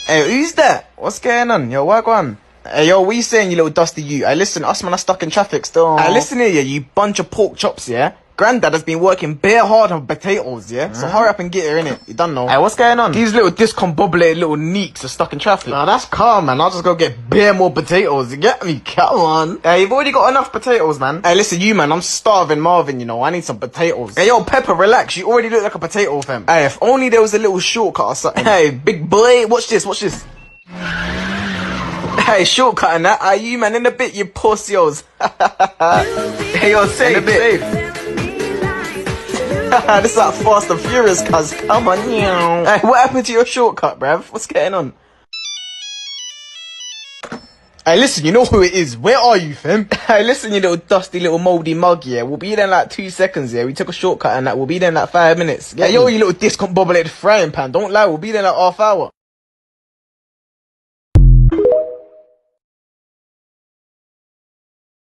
Hey, who's that? What's going on? Yo, what on? Hey, yo, what you saying, you little dusty you? Hey, listen, us man are stuck in traffic still. Hey, listen here, you bunch of pork chops, yeah? Granddad has been working bare hard on potatoes, yeah? So hurry up and get her, innit? You don't know. Hey, what's going on? These little discombobulated little neeks are stuck in traffic. Nah, that's calm, man. I'll just go get bare more potatoes. You get me? Come on. Hey, you've already got enough potatoes, man. Hey, listen, you, man. I'm starving Marvin, you know. I need some potatoes. Hey, yo, Pepper, relax. You already look like a potato, fam. Hey, if only there was a little shortcut or something. Hey, big boy, watch this, watch this. Hey, shortcutting that. Are you, man? In a bit, you pussios. Hey, yo, safe. This is like Fast and Furious, cuz. Come on, Hey, what happened to your shortcut, bruv? What's going on? Hey, listen, you know who it is. Where are you, fam? Hey, listen, you little dusty little mouldy mug, yeah. We'll be there in like 2 seconds, yeah. We took a shortcut and that. We'll be there in like 5 minutes. Hey, yo, you little discombobulated frying pan. Don't lie, we'll be there in like half hour.